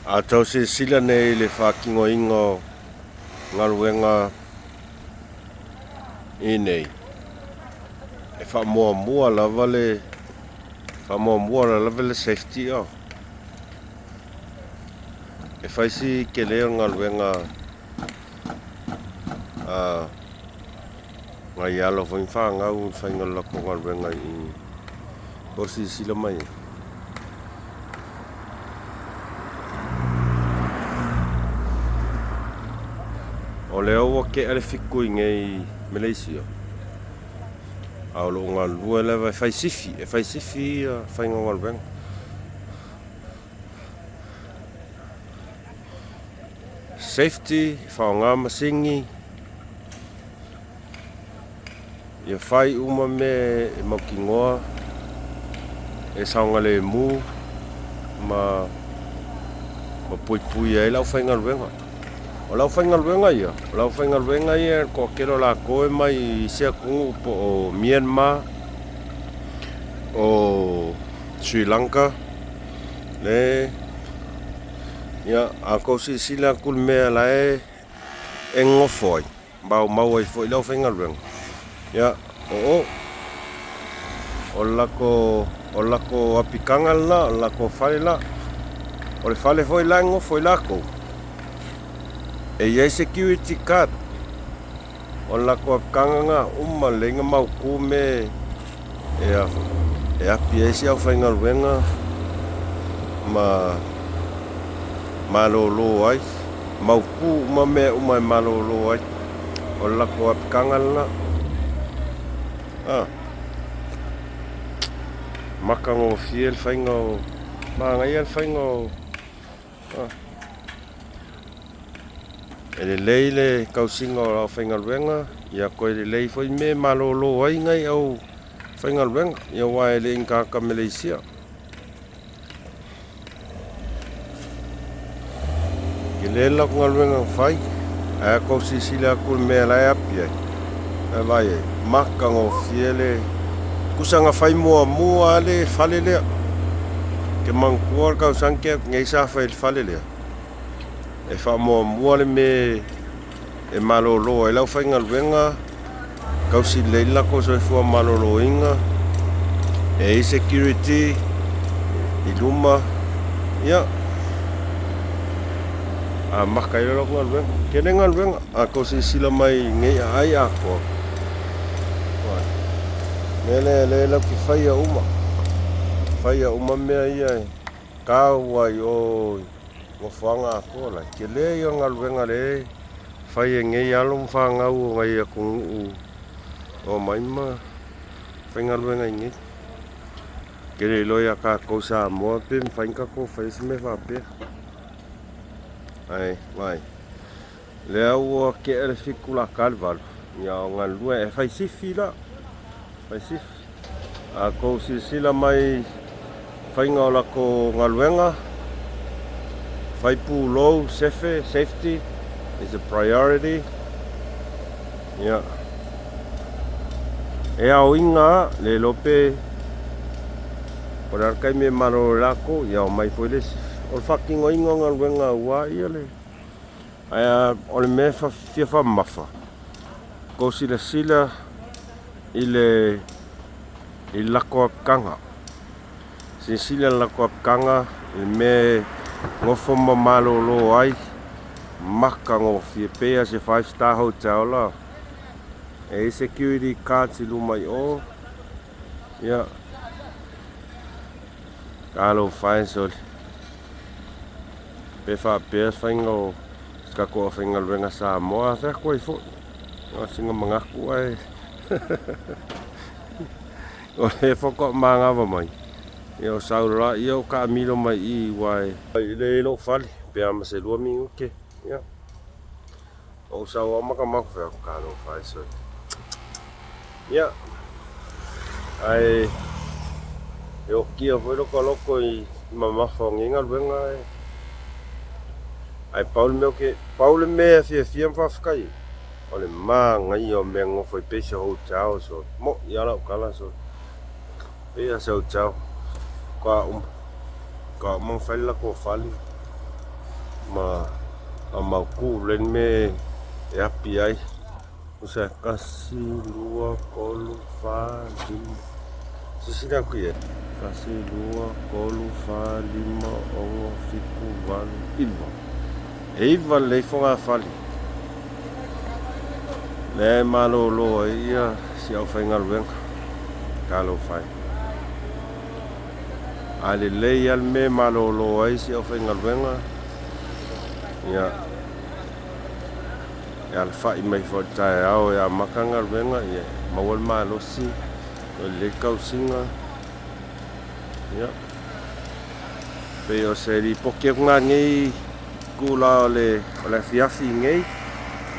A tau se sila nei le whakingoingo ngaruenga i nei. E wha mua lava le safety o. E whaisi ke leo ngaruenga ngai alo whaingau whaingalako ngaruenga i porsi sila mai. O leo ke ale fiku ngai Malaysia. Au lo ngal lua leva fai sifi fai ngal bang. Safety fa masingi. Ia fai uma me e makingoa e saunga le mu ma pui ai lau fai ngal bang. O lau whaingal wenga ia ko kero la koe mai sea kungu po o Myanmar o Sri Lanka le ia a ko si sila kul mea lae e ngofoi mau ai foi lau whaingal wenga ia o lako apikangal la o lako fale la o le fale foi la ngofoi lako e ia security card o la ko kanga uma lenga mau kume e api ese au whaingal wenga malolo ai mau ku uma me uma malolo ai o la ko kanga la makango fiel whaingo mangai al whaingo ele leile kausinga o whaingal wenga ia koe le lei foi me malolo ai ngai au whaingal wenga ia wae le inka ka Malaysia ke le la ngal wenga fai a ko sisila kul me la api ai vai makango fiele kusanga fai mua le fale le ke mangkuar kau sangke ngai sa fale le e wha mua le me e malolo e lau whaingal wenga kausi leila ko so e fua malolo inga e security i luma ia a makai lo ngal wenga kene ngal wenga a kausi sila mai ngai ai ako le ki whaia uma mea ia kawai oi mo fanga ko la ke le yo ngal wenga le fai nge yalum fanga u ngai ku o mai ma fengal wenga ngi ke le lo ya ka ko SAMOA pe fai ka ko fai me fa pe ai vai le au ke le fikula kalval ya ngal lue e fai sifila fai sif a ko sila mai fai ngola ko ngal wenga fai low safety is a priority. Yeah. E au inga le lope por arkai me maro lako ya mai foi le o fucking o inga ngal wenga wa ia le. Ai o le me fa mafa. Ko sila ile lako kanga. Sila lako kanga me ngofo malolo ai makango fie pea se 5-star hotel la e security card si lumai o ia kalo fine sol pe fa pe faingo ska ko faingal wenga SAMOA fa ko i fo singa mangaku ai o le foko manga va mai eu saura eu camilo mai i wai le lo fali pe ama se lo mi ke ya o sawa maka fa ka lo fai so ya ai eu kia foi lo coloco i mama fonginga venga ai Paul me fie fa skai ole manga io mengo foi pese ho chao so mo ya la kala so e so chao ka mo fai la ko fali ma amauku len me e api ai usa kasi lua kolu fa lima sisina kuie kasi lua kolu fa lima ongo fiku walu iva le fonga fali le malolo ia si au fainga luenga kalo fai ale le al me malolo ai si au fainga luenga ia al fai mai fotai au ya makanga luenga ia mawal malosi le kausinga ia pe o se ri poke nga ngai kula le fiafi ngai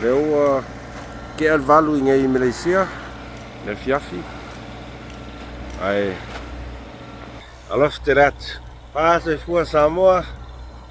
le o ke al valu ngai Malaysia le fiafi ai I left it at Fa'asoa Samoa